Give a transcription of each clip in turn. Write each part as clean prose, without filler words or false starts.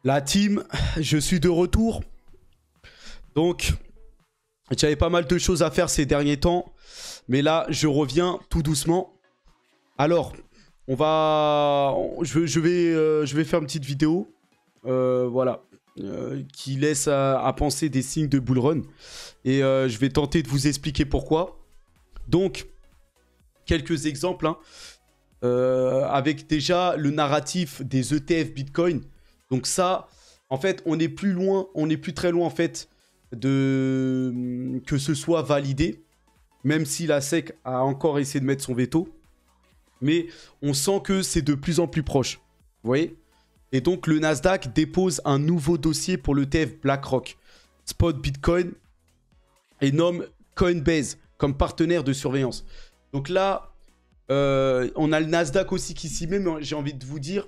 La team, je suis de retour. Donc, j'avais pas mal de choses à faire ces derniers temps. Mais là, je reviens tout doucement. Alors, je vais faire une petite vidéo. Voilà. Qui laisse à penser des signes de bull run. Et je vais tenter de vous expliquer pourquoi. Donc, quelques exemples. Hein. Avec déjà le narratif des ETF Bitcoin. Donc ça, en fait, on n'est plus très loin en fait de que ce soit validé, même si la SEC a encore essayé de mettre son veto. Mais on sent que c'est de plus en plus proche. Vous voyez? Et donc le Nasdaq dépose un nouveau dossier pour l'ETF BlackRock, Spot Bitcoin, et nomme Coinbase comme partenaire de surveillance. Donc là, on a le Nasdaq aussi qui s'y met, mais j'ai envie de vous dire,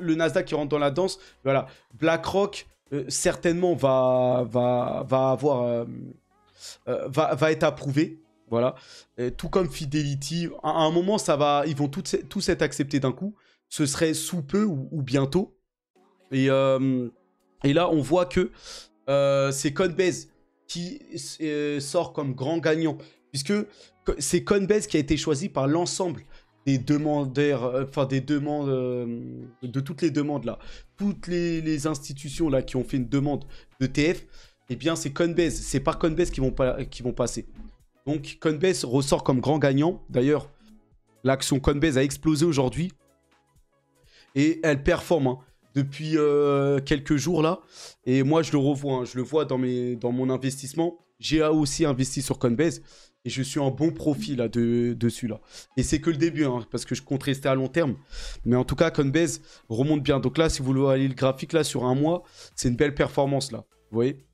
le Nasdaq qui rentre dans la danse, voilà, BlackRock certainement va être approuvé, voilà, tout comme Fidelity. À un moment, ils vont tous être acceptés d'un coup. Ce serait sous peu ou bientôt. Et là, on voit que c'est Coinbase qui sort comme grand gagnant, puisque c'est Coinbase qui a été choisi par l'ensemble des demandeurs, des demandes, de toutes les demandes là, toutes les institutions là qui ont fait une demande d'ETF, eh bien c'est Coinbase, c'est par Coinbase qui vont passer. Donc Coinbase ressort comme grand gagnant. D'ailleurs, l'action Coinbase a explosé aujourd'hui et elle performe hein, depuis quelques jours là. Et moi je le revois, hein, je le vois dans mon investissement. J'ai aussi investi sur Coinbase. Et je suis en bon profit là, dessus là. Et c'est que le début, hein, parce que je compte rester à long terme. Mais en tout cas, Coinbase remonte bien. Donc là, si vous voyez le graphique là sur un mois, c'est une belle performance là. Vous voyez?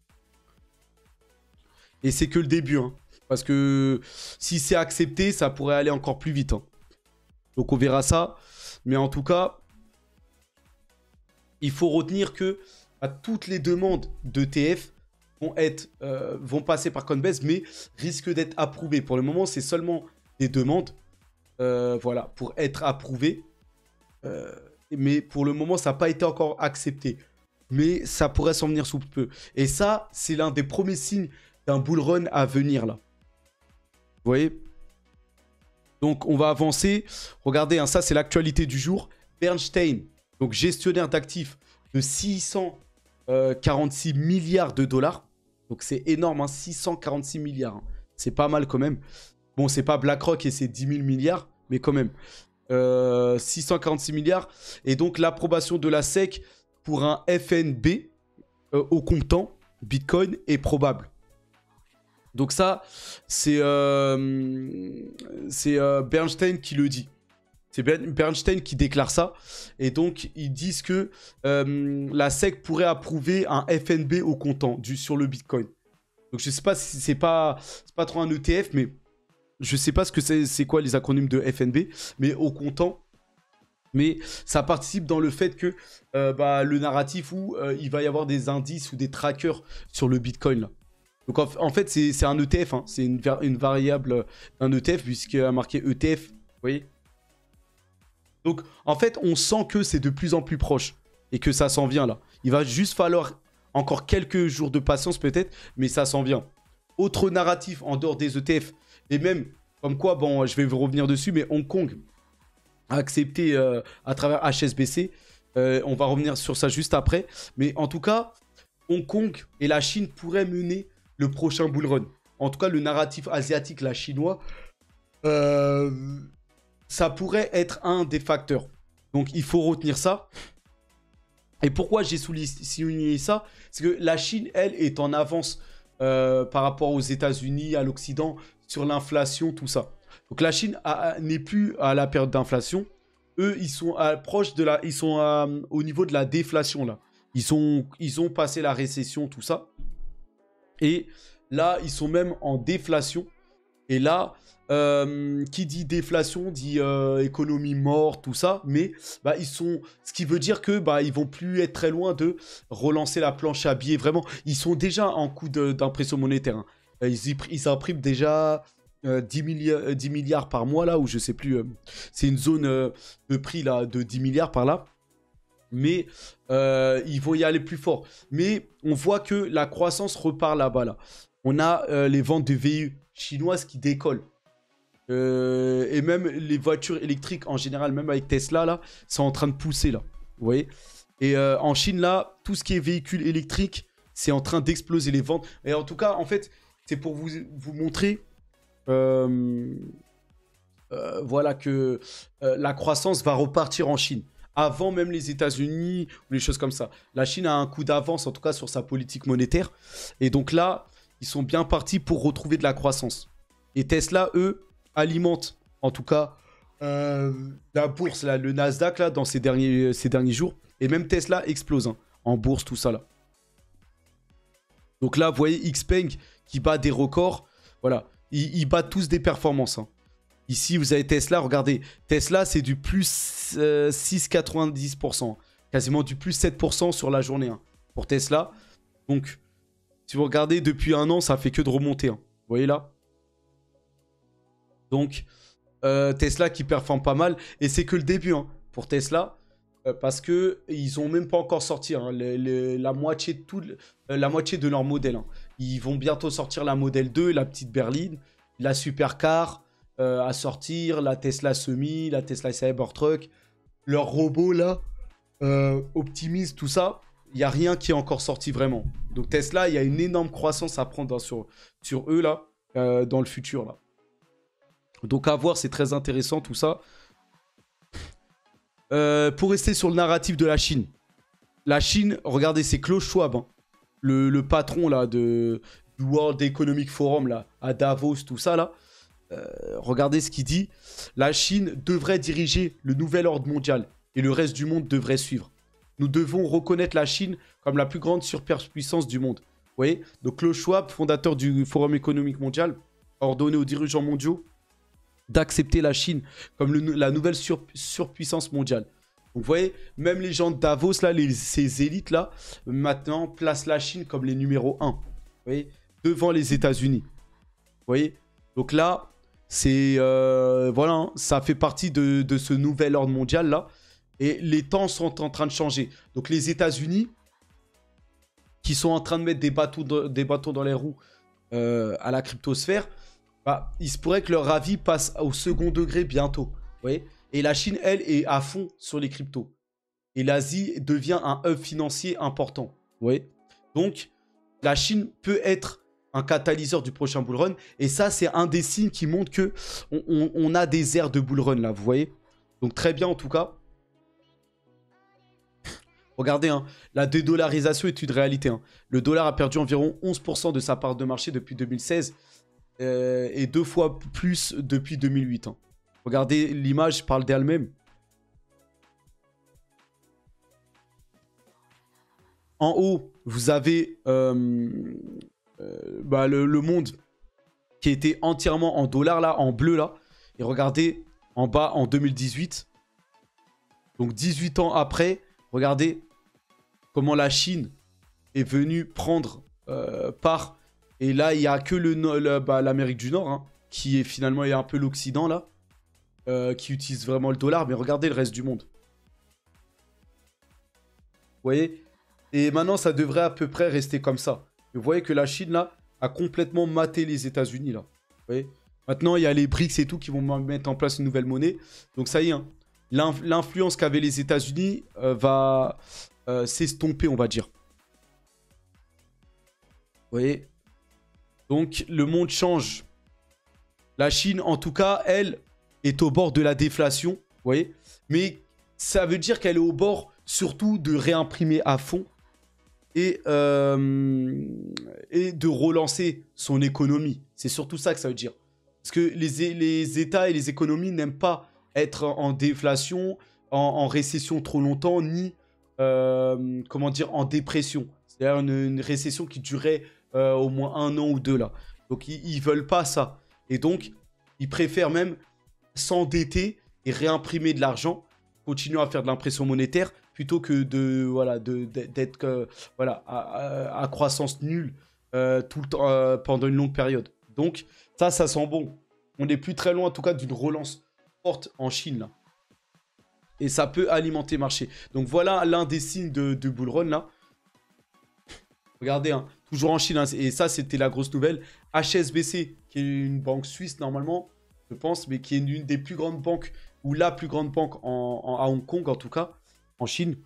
Et c'est que le début. Hein, parce que si c'est accepté, ça pourrait aller encore plus vite. Hein. Donc on verra ça. Mais en tout cas, il faut retenir que à toutes les demandes d'ETF vont passer par Coinbase, mais risquent d'être approuvés. Pour le moment, c'est seulement des demandes, voilà, pour être approuvés. Mais pour le moment, ça n'a pas été encore accepté. Mais ça pourrait s'en venir sous peu. Et ça, c'est l'un des premiers signes d'un bull run à venir, là. Vous voyez? Donc, on va avancer. Regardez, hein, ça, c'est l'actualité du jour. Bernstein, donc gestionnaire d'actifs de 646 milliards de dollars. Donc c'est énorme, hein, 646 milliards. Hein. C'est pas mal quand même. Bon, c'est pas BlackRock et c'est 10 000 milliards, mais quand même. 646 milliards. Et donc l'approbation de la SEC pour un FNB au comptant Bitcoin est probable. Donc ça, c'est Bernstein qui le dit. C'est Bernstein qui déclare ça. Et donc, ils disent que la SEC pourrait approuver un FNB au comptant sur le Bitcoin. Donc, je ne sais pas si c'est pas trop un ETF, mais je ne sais pas ce que c'est quoi les acronymes de FNB, mais au comptant. Mais ça participe dans le fait que le narratif où il va y avoir des indices ou des trackers sur le Bitcoin. Là. Donc, en fait, c'est un ETF. Hein, c'est une variable d'un ETF, puisqu'il a marqué ETF. Vous voyez ? Donc, en fait, on sent que c'est de plus en plus proche et que ça s'en vient là. Il va juste falloir encore quelques jours de patience peut-être, mais ça s'en vient. Autre narratif en dehors des ETF, et même comme quoi, bon, je vais vous revenir dessus, mais Hong Kong a accepté à travers HSBC. On va revenir sur ça juste après. Mais en tout cas, Hong Kong et la Chine pourraient mener le prochain bull run. En tout cas, le narratif asiatique, la chinois... ça pourrait être un des facteurs. Donc, il faut retenir ça. Et pourquoi j'ai souligné ça? C'est que la Chine, elle, est en avance par rapport aux États-Unis, à l'Occident, sur l'inflation, tout ça. Donc, la Chine n'est plus à la période d'inflation. Eux, ils sont au niveau de la déflation, là. Ils ont passé la récession, tout ça. Et là, ils sont même en déflation. Et là... qui dit déflation dit économie morte, tout ça, mais ce qui veut dire que ils vont plus être très loin de relancer la planche à billets. Vraiment, ils sont déjà en coup d'impression monétaire. Hein. Ils impriment déjà 10 milliards par mois là, ou je sais plus. C'est une zone de prix là de 10 milliards par là. Mais ils vont y aller plus fort. Mais on voit que la croissance repart là-bas. Là. On a les ventes de VU chinoises qui décollent. Et même les voitures électriques en général, même avec Tesla, là, c'est en train de pousser, là. Vous voyez? Et en Chine, là, tout ce qui est véhicule électrique, c'est en train d'exploser les ventes. Et en tout cas, en fait, c'est pour vous montrer voilà, que la croissance va repartir en Chine. Avant même les États-Unis ou les choses comme ça. La Chine a un coup d'avance, en tout cas, sur sa politique monétaire. Et donc là, ils sont bien partis pour retrouver de la croissance. Et Tesla, eux, alimentent, en tout cas, la bourse, là, le Nasdaq, là, dans ces derniers jours. Et même Tesla explose, hein, en bourse, tout ça, là. Donc là, vous voyez Xpeng qui bat des records. Voilà, ils battent tous des performances, hein. Ici, vous avez Tesla. Regardez, Tesla, c'est du plus 6,90%. Quasiment du plus 7% sur la journée, hein, pour Tesla. Donc, si vous regardez, depuis un an, ça fait que de remonter, hein. Vous voyez là? Donc, Tesla qui performe pas mal. Et c'est que le début, hein, pour Tesla. Parce que ils n'ont même pas encore sorti, hein, la moitié de leur modèle, hein. Ils vont bientôt sortir la modèle 2, la petite berline, la supercar à sortir, la Tesla Semi, la Tesla Cybertruck, leur robot là, Optimus, tout ça. Il n'y a rien qui est encore sorti vraiment. Donc Tesla, il y a une énorme croissance à prendre, hein, sur eux là, dans le futur là. Donc à voir, c'est très intéressant tout ça. Pour rester sur le narratif de la Chine. La Chine, regardez, c'est Klaus Schwab, hein, le patron là, du World Economic Forum, là, à Davos, tout ça, là. Regardez ce qu'il dit. La Chine devrait diriger le nouvel ordre mondial et le reste du monde devrait suivre. Nous devons reconnaître la Chine comme la plus grande superpuissance du monde. Vous voyez? Donc Klaus Schwab, fondateur du Forum économique mondial, a ordonné aux dirigeants mondiaux d'accepter la Chine comme la nouvelle surpuissance mondiale. Donc, vous voyez, même les gens de Davos, là, ces élites-là, maintenant, placent la Chine comme les numéros 1. Vous voyez, devant les États-Unis. Vous voyez? Donc là, c'est... voilà, hein, ça fait partie de ce nouvel ordre mondial-là. Et les temps sont en train de changer. Donc, les États-Unis, qui sont en train de mettre des bâtons dans les roues à la cryptosphère, bah, il se pourrait que leur avis passe au second degré bientôt. Vous voyez? Et la Chine, elle, est à fond sur les cryptos. Et l'Asie devient un hub financier important. Vous voyez? Donc, la Chine peut être un catalyseur du prochain bull run. Et ça, c'est un des signes qui montre que on a des airs de bull run, là. Vous voyez? Donc, très bien, en tout cas. Regardez, hein, la dédollarisation est une réalité, hein. Le dollar a perdu environ 11% de sa part de marché depuis 2016. Et 2 fois plus depuis 2008. Hein. Regardez, l'image parle d'elle-même. En haut, vous avez le monde qui était entièrement en dollars, là, en bleu, là. Et regardez, en bas, en 2018. Donc, 18 ans après, regardez comment la Chine est venue prendre part. Et là, il n'y a que l'Amérique du Nord, hein, qui est finalement un peu l'Occident, là, qui utilise vraiment le dollar. Mais regardez le reste du monde. Vous voyez? Et maintenant, ça devrait à peu près rester comme ça. Vous voyez que la Chine, là, a complètement maté les États-Unis, là. Vous voyez? Maintenant, il y a les BRICS et tout qui vont mettre en place une nouvelle monnaie. Donc ça y est, hein, l'influence qu'avaient les États-Unis va s'estomper, on va dire. Vous voyez? Donc, le monde change. La Chine, en tout cas, elle, est au bord de la déflation. Vous voyez? Mais ça veut dire qu'elle est au bord, surtout, de réimprimer à fond et de relancer son économie. C'est surtout ça que ça veut dire. Parce que les États et les économies n'aiment pas être en déflation, en récession trop longtemps, ni, comment dire, en dépression. C'est-à-dire une récession qui durait... au moins 1 an ou 2 là. Donc ils veulent pas ça. Et donc ils préfèrent même s'endetter et réimprimer de l'argent, continuer à faire de l'impression monétaire plutôt que d'être voilà, à croissance nulle tout le temps pendant une longue période. Donc ça sent bon. On n'est plus très loin en tout cas d'une relance forte en Chine là. Et ça peut alimenter le marché. Donc voilà l'un des signes de bull run là. Regardez, hein, toujours en Chine, hein, et ça c'était la grosse nouvelle. HSBC, qui est une banque suisse normalement, je pense, mais qui est une des plus grandes banques, ou la plus grande banque à Hong Kong en tout cas, en Chine,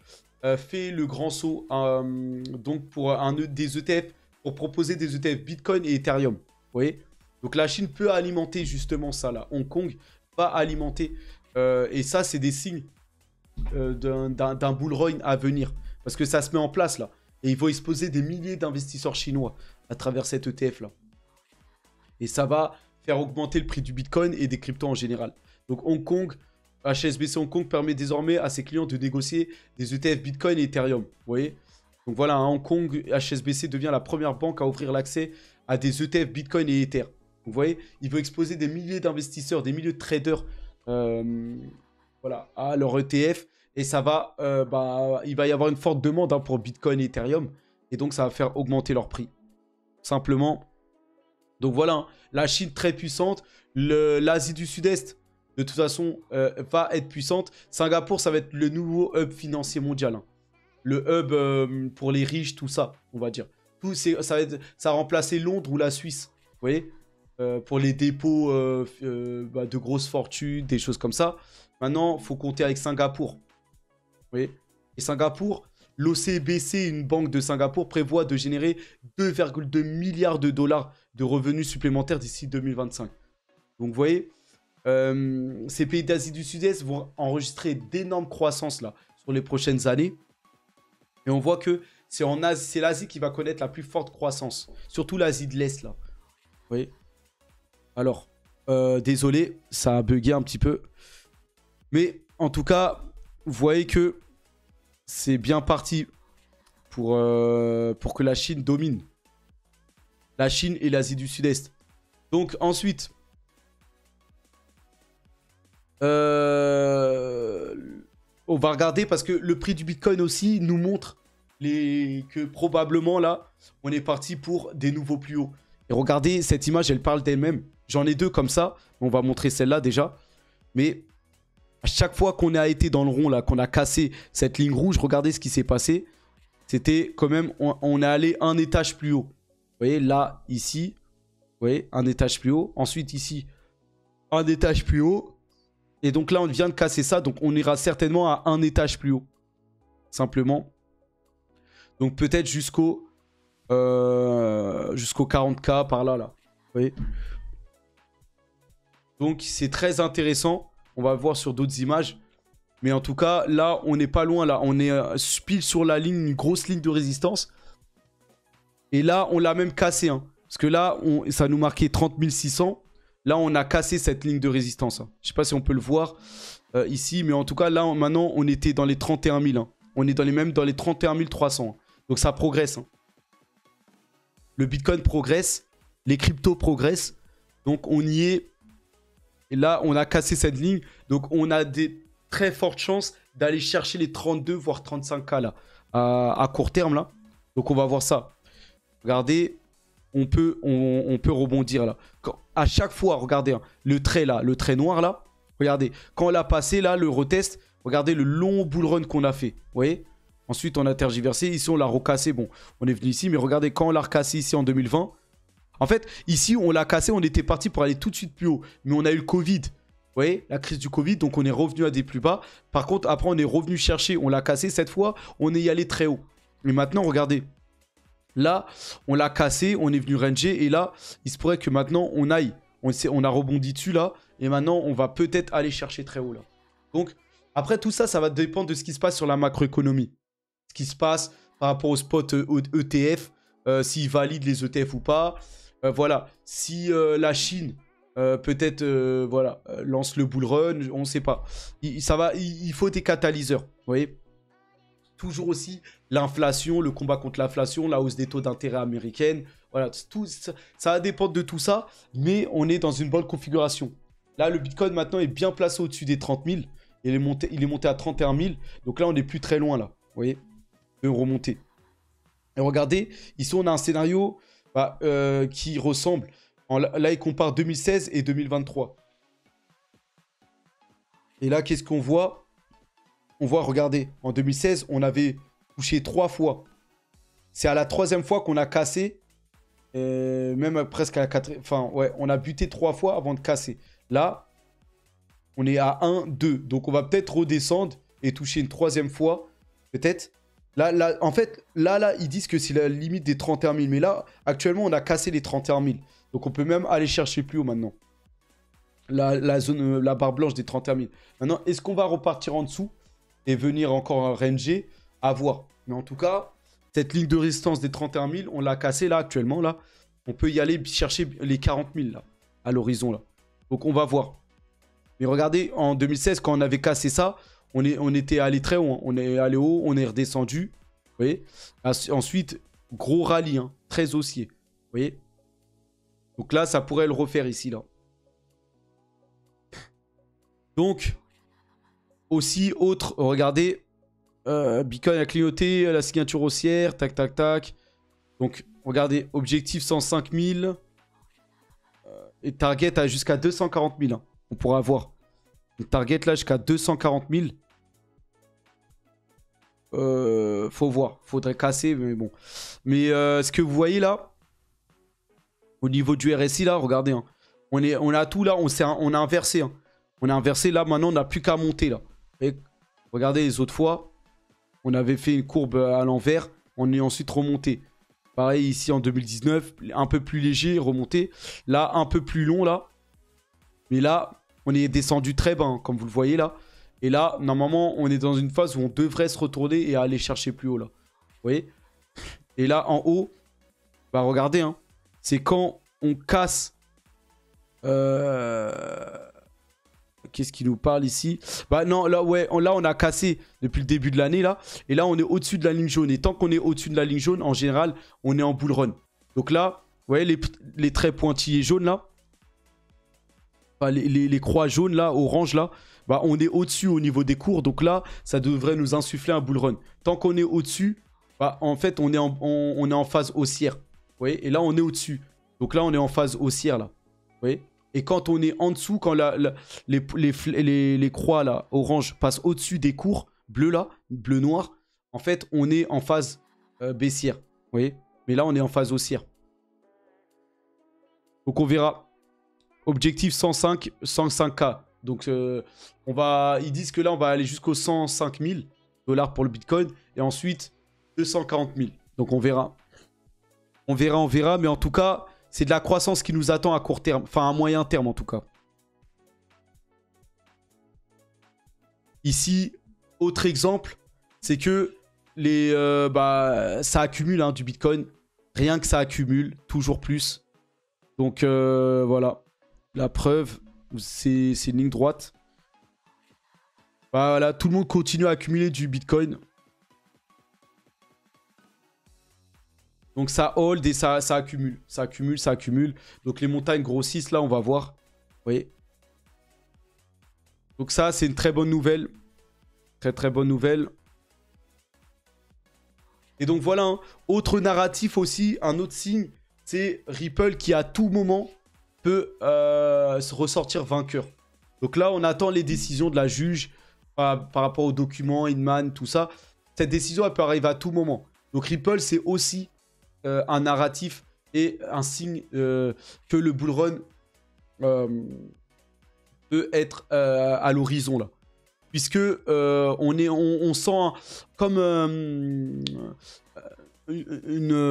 fait le grand saut donc pour des ETF, pour proposer des ETF Bitcoin et Ethereum. Vous voyez? Donc la Chine peut alimenter justement ça là. Hong Kong va alimenter. Et ça, c'est des signes d'un bull run à venir. Parce que ça se met en place là. Et il va exposer des milliers d'investisseurs chinois à travers cet ETF là. Et ça va faire augmenter le prix du Bitcoin et des cryptos en général. Donc Hong Kong, HSBC Hong Kong permet désormais à ses clients de négocier des ETF Bitcoin et Ethereum. Vous voyez? Donc voilà, à Hong Kong, HSBC devient la première banque à offrir l'accès à des ETF Bitcoin et Ether. Vous voyez, il veut exposer des milliers d'investisseurs, des milliers de traders voilà, à leur ETF. Et ça va, il va y avoir une forte demande pour Bitcoin et Ethereum. Et donc, ça va faire augmenter leur prix. Simplement. Donc voilà, hein, la Chine très puissante. L'Asie du Sud-Est, de toute façon, va être puissante. Singapour, ça va être le nouveau hub financier mondial. Hein. Le hub pour les riches, tout ça, on va dire. Ça va remplacer Londres ou la Suisse. Vous voyez pour les dépôts de grosses fortunes, des choses comme ça. Maintenant, il faut compter avec Singapour. Vous voyez? Et Singapour, l'OCBC, une banque de Singapour, prévoit de générer 2,2 milliards de dollars de revenus supplémentaires d'ici 2025. Donc, vous voyez, ces pays d'Asie du Sud-Est vont enregistrer d'énormes croissances là, sur les prochaines années. Et on voit que c'est l'Asie qui va connaître la plus forte croissance. Surtout l'Asie de l'Est, là. Vous voyez? Alors, désolé, ça a bugué un petit peu. Mais en tout cas, vous voyez que c'est bien parti pour que la Chine domine. La Chine et l'Asie du Sud-Est. Donc ensuite, on va regarder parce que le prix du Bitcoin aussi nous montre que probablement là, on est parti pour des nouveaux plus hauts. Et regardez, cette image, elle parle d'elle-même. J'en ai deux comme ça. On va montrer celle-là déjà. Mais à chaque fois qu'on a été dans le rond, là, qu'on a cassé cette ligne rouge, regardez ce qui s'est passé. C'était quand même, on est allé un étage plus haut. Vous voyez, là, ici, vous voyez, un étage plus haut. Ensuite, ici, un étage plus haut. Et donc là, on vient de casser ça. Donc, on ira certainement à un étage plus haut. Simplement. Donc, peut-être jusqu'au 40K par là, là. Vous voyez. Donc, c'est très intéressant. On va voir sur d'autres images. Mais en tout cas, là, on n'est pas loin. Là, on est pile sur la ligne, une grosse ligne de résistance. Et là, on l'a même cassé. Hein, parce que là, ça nous marquait 30 600. Là, on a cassé cette ligne de résistance. Hein. Je ne sais pas si on peut le voir ici. Mais en tout cas, là, maintenant, on était dans les 31 000. Hein. On est même dans les 31 300. Hein. Donc, ça progresse. Hein. Le Bitcoin progresse. Les cryptos progressent. Donc, on y est. Et là, on a cassé cette ligne. Donc, on a des très fortes chances d'aller chercher les 32 voire 35K là, à court terme. Là. Donc, on va voir ça. Regardez, on peut rebondir là. À chaque fois, regardez, hein, le trait là, le trait noir là. Regardez, quand on l'a passé là, le retest, regardez le long bull run qu'on a fait. Vous voyez? Ensuite, on a tergiversé. Ici, on l'a recassé. Bon, on est venu ici, mais regardez, quand on l'a recassé ici en 2020... En fait, ici, on l'a cassé, on était parti pour aller tout de suite plus haut. Mais on a eu le Covid. Vous voyez, la crise du Covid, donc on est revenu à des plus bas. Par contre, après, on est revenu chercher, on l'a cassé. Cette fois, on est allé très haut. Mais maintenant, regardez. Là, on l'a cassé, on est venu ranger. Et là, il se pourrait que maintenant, on aille. On a rebondi dessus, là. Et maintenant, on va peut-être aller chercher très haut, là. Donc, après, tout ça, ça va dépendre de ce qui se passe sur la macroéconomie. Ce qui se passe par rapport au spot ETF. S'ils valident les ETF ou pas. Voilà, si la Chine peut-être lance le bull run, on ne sait pas. Il faut des catalyseurs, vous voyez. Toujours aussi l'inflation, le combat contre l'inflation, la hausse des taux d'intérêt américaines. Voilà, tout, ça va dépendre de tout ça, mais on est dans une bonne configuration. Là, le Bitcoin maintenant est bien placé au-dessus des 30 000. Il est monté à 31 000. Donc là, on n'est plus très loin, là, vous voyez, de remonter. Et regardez, ici, on a un scénario... qui ressemble. Là, il compare 2016 et 2023. Et là, qu'est-ce qu'on voit? on voit, regardez, en 2016, on avait touché 3 fois. C'est à la 3e fois qu'on a cassé. Même presque à la 4e. Enfin, ouais, on a buté 3 fois avant de casser. Là, on est à 1, 2. Donc, on va peut-être redescendre et toucher une 3e fois. Peut-être. Là, en fait, là, ils disent que c'est la limite des 31 000. Mais là, actuellement, on a cassé les 31 000. Donc, on peut même aller chercher plus haut maintenant. La zone, la barre blanche des 31 000. Maintenant, est-ce qu'on va repartir en dessous et venir encore ranger? À voir. Mais en tout cas, cette ligne de résistance des 31 000, on l'a cassée là, actuellement. Là. On peut y aller chercher les 40 000 là, à l'horizon. Là. Donc, on va voir. Mais regardez, en 2016, quand on avait cassé ça, on était allé très haut. Hein. On est allé haut, on est redescendu. Vous voyez? Ensuite, gros rallye, hein, très haussier. Vous voyez? Donc là, ça pourrait le refaire ici, là. Donc, aussi, autre, regardez, Bitcoin a clignoté, la signature haussière, tac, tac, tac. Donc, regardez, objectif 105 000. Et target à jusqu'à 240 000. Hein. On pourra voir. Donc, target là jusqu'à 240 000. Faut voir. Faudrait casser, mais bon. Mais ce que vous voyez là, au niveau du RSI là, regardez. Hein. On a tout là, on a inversé. Hein. On a inversé là, maintenant on n'a plus qu'à monter là. Et regardez les autres fois, on avait fait une courbe à l'envers, on est ensuite remonté. Pareil ici en 2019, un peu plus léger, remonté. Là, un peu plus long là. Mais là, on est descendu très bas, hein, comme vous le voyez là. Et là, normalement, on est dans une phase où on devrait se retourner et aller chercher plus haut là. Vous voyez? Et là, en haut, bah regardez, hein, c'est quand on casse... Qu'est-ce qui nous parle ici? Bah non, là, ouais, là, on a cassé depuis le début de l'année, là. Et là, on est au-dessus de la ligne jaune. Et tant qu'on est au-dessus de la ligne jaune, en général, on est en bull run. Donc là, vous voyez les traits pointillés jaunes, là. Enfin, les croix jaunes, là, orange, là. Bah, on est au-dessus au niveau des cours. Donc là, ça devrait nous insuffler un bull run. Tant qu'on est au-dessus, bah, en fait, on est en phase haussière. Vous voyez? Et là, on est au-dessus. Donc là, on est en phase haussière, là. Vous voyez? Et quand on est en dessous, quand les croix là, orange passent au-dessus des cours, bleu là, bleu-noir, en fait, on est en phase baissière. Vous voyez? Mais là, on est en phase haussière. Donc, on verra. Objectif 105K. Donc, ils disent que là, on va aller jusqu'aux 105 000 $ pour le Bitcoin. Et ensuite, 240 000. Donc, on verra. On verra. Mais en tout cas... c'est de la croissance qui nous attend à court terme. Enfin, à moyen terme, en tout cas. Ici, autre exemple, c'est que ça accumule hein, du Bitcoin. Rien que ça accumule, toujours plus. Donc, voilà. La preuve, c'est une ligne droite. Bah, voilà, tout le monde continue à accumuler du Bitcoin. Donc ça hold et ça accumule. Ça accumule. Donc les montagnes grossissent là, on va voir. Vous voyez? Donc ça, c'est une très bonne nouvelle. Très très bonne nouvelle. Et donc voilà, hein. Autre narratif aussi, un autre signe, c'est Ripple qui à tout moment peut se ressortir vainqueur. Donc là, on attend les décisions de la juge par rapport aux documents, Inman, tout ça. Cette décision, elle peut arriver à tout moment. Donc Ripple, c'est aussi... un narratif et un signe que le bull run peut être à l'horizon là, puisque on sent comme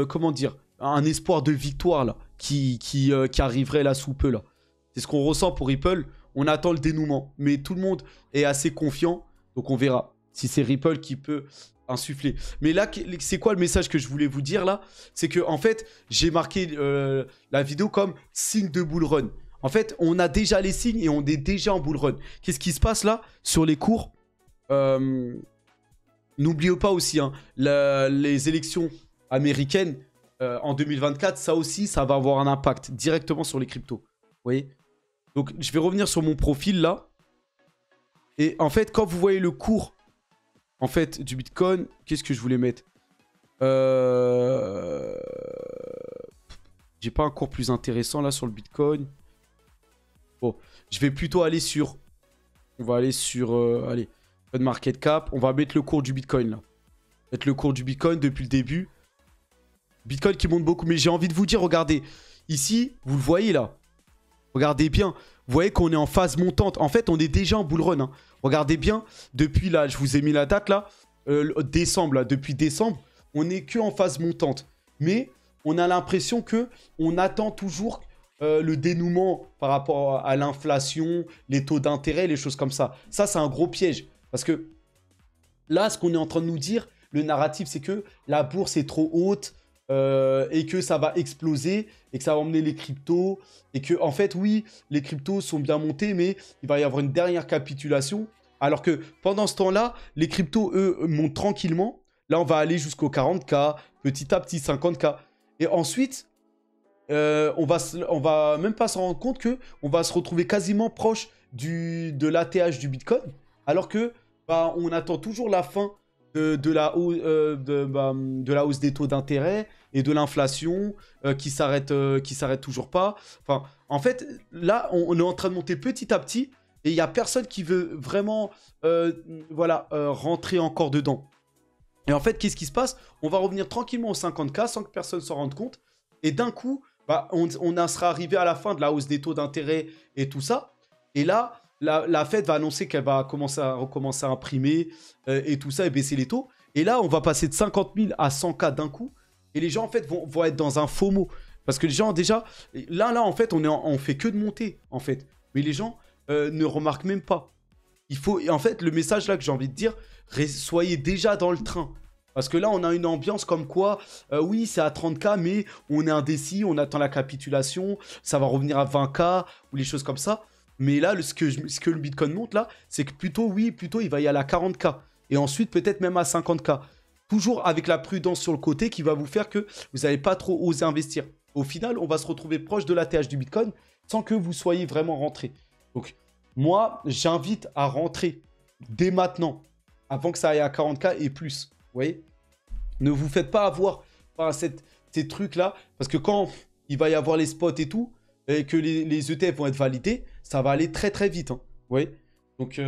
comment dire, un espoir de victoire là qui arriverait là sous peu là. C'est ce qu'on ressent pour Ripple. On attend le dénouement, mais tout le monde est assez confiant, donc on verra si c'est Ripple qui peut insuffler. Mais là, c'est quoi le message que je voulais vous dire là? C'est que en fait, j'ai marqué la vidéo comme signe de bull run. En fait, on a déjà les signes et on est déjà en bull run. Qu'est-ce qui se passe là sur les cours? N'oubliez pas aussi hein, les élections américaines en 2024, ça aussi, ça va avoir un impact directement sur les cryptos. Vous voyez? Donc, je vais revenir sur mon profil là. Et en fait, quand vous voyez le cours en fait, du Bitcoin, qu'est-ce que je voulais mettre? J'ai pas un cours plus intéressant là sur le Bitcoin. Bon, je vais plutôt aller sur... On va aller sur... allez. Market cap. On va mettre le cours du Bitcoin là. Mettre le cours du Bitcoin depuis le début. Bitcoin qui monte beaucoup. Mais j'ai envie de vous dire, regardez. Ici, vous le voyez là. Regardez bien. Vous voyez qu'on est en phase montante. En fait, on est déjà en bull run. Hein. Regardez bien. Depuis là, je vous ai mis la date là. Décembre là. Depuis décembre, on n'est que en phase montante. Mais on a l'impression que on attend toujours le dénouement par rapport à l'inflation, les taux d'intérêt, les choses comme ça. Ça, c'est un gros piège. Parce que là, ce qu'on est en train de nous dire, le narratif, c'est que la bourse est trop haute et que ça va exploser et que ça va emmener les cryptos. Et que, en fait, oui, les cryptos sont bien montés, mais il va y avoir une dernière capitulation. Alors que pendant ce temps-là, les cryptos, eux, montent tranquillement. Là, on va aller jusqu'aux 40K, petit à petit, 50K. Et ensuite, on va même pas s'en rendre compte qu'on va se retrouver quasiment proche de l'ATH du Bitcoin. Alors que bah, on attend toujours la fin de la hausse des taux d'intérêt et de l'inflation qui s'arrête toujours pas. Enfin, en fait, là, on est en train de monter petit à petit et il n'y a personne qui veut vraiment rentrer encore dedans. Et en fait, qu'est-ce qui se passe? On va revenir tranquillement aux 50K sans que personne s'en rende compte. Et d'un coup, bah, on sera arrivé à la fin de la hausse des taux d'intérêt et tout ça. Et là, la Fed va annoncer qu'elle va recommencer à imprimer et tout ça et baisser les taux. Et là, on va passer de 50 000 à 100K d'un coup. Et les gens, en fait, vont être dans un FOMO. Parce que les gens, déjà, là en fait, on fait que de monter, en fait. Mais les gens ne remarquent même pas. En fait, le message là que j'ai envie de dire, soyez déjà dans le train. Parce que là, on a une ambiance comme quoi, oui, c'est à 30K, mais on est indécis, on attend la capitulation, ça va revenir à 20K, ou les choses comme ça. Mais là, ce que le Bitcoin montre là, c'est que plutôt, il va y aller à 40K. Et ensuite, peut-être même à 50K. Toujours avec la prudence sur le côté qui va vous faire que vous n'allez pas trop oser investir. Au final, on va se retrouver proche de l'ATH du Bitcoin sans que vous soyez vraiment rentré. Donc, moi, j'invite à rentrer dès maintenant, avant que ça aille à 40K et plus. Vous voyez? Ne vous faites pas avoir par ces trucs-là, parce que quand il va y avoir les spots et tout, et que les ETF vont être validés, ça va aller très très vite. Hein. Vous voyez? Donc,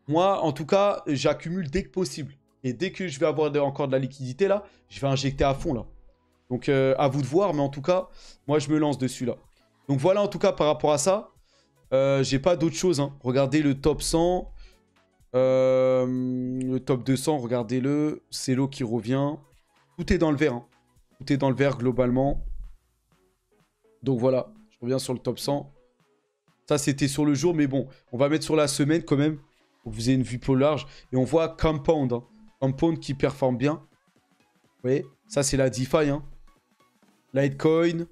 moi, en tout cas, j'accumule dès que possible. Et dès que je vais avoir encore de la liquidité, là, je vais injecter à fond, là. Donc, à vous de voir, mais en tout cas, moi, je me lance dessus, là. Donc, voilà, en tout cas, par rapport à ça, j'ai pas d'autre chose. Hein. Regardez le top 100. Le top 200, regardez-le. C'est l'eau qui revient. Tout est dans le vert. Hein. Tout est dans le vert, globalement. Donc, voilà. Je reviens sur le top 100. Ça, c'était sur le jour. Mais bon, on va mettre sur la semaine, quand même. Pour que vous ayez une vue plus large. Et on voit Compound. Hein. Compound qui performe bien. Vous voyez? Ça, c'est la DeFi. Hein. Litecoin.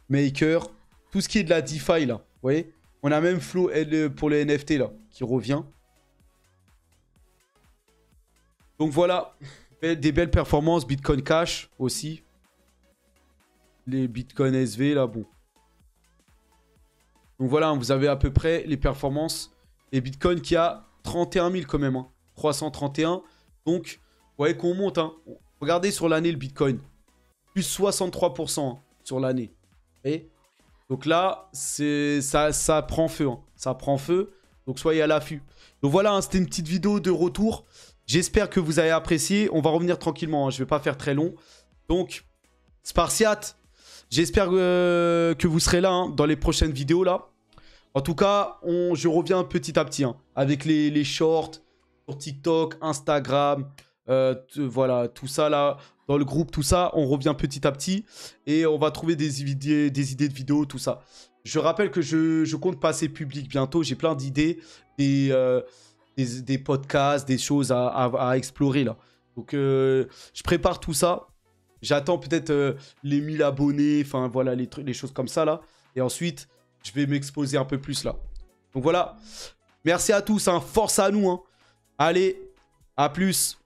Maker. Tout ce qui est de la DeFi, là. Vous voyez? On a même Flow pour les NFT, là, qui revient. Donc voilà, des belles performances. Bitcoin Cash aussi. Les Bitcoin SV, là, bon. Donc voilà, vous avez à peu près les performances. Et Bitcoin qui a 31 000 quand même. Hein. 331. Donc, vous voyez qu'on monte. Hein. Regardez sur l'année le Bitcoin. Plus 63% hein, sur l'année. Et donc là, ça prend feu. Hein. Ça prend feu. Donc soyez à l'affût. Donc voilà, hein, c'était une petite vidéo de retour. J'espère que vous avez apprécié. On va revenir tranquillement. Hein. Je ne vais pas faire très long. Donc, Spartiate, j'espère que vous serez là hein, dans les prochaines vidéos. Là. En tout cas, je reviens petit à petit. Hein, avec les shorts sur TikTok, Instagram. Voilà, tout ça là. Dans le groupe, tout ça. On revient petit à petit. Et on va trouver des idées de vidéos, tout ça. Je rappelle que je compte passer public bientôt. J'ai plein d'idées. Des podcasts, des choses à explorer là. Donc je prépare tout ça. J'attends peut-être les 1000 abonnés, enfin voilà les choses comme ça là. Et ensuite, je vais m'exposer un peu plus là. Donc voilà. Merci à tous, hein. Force à nous. Hein. Allez, à plus.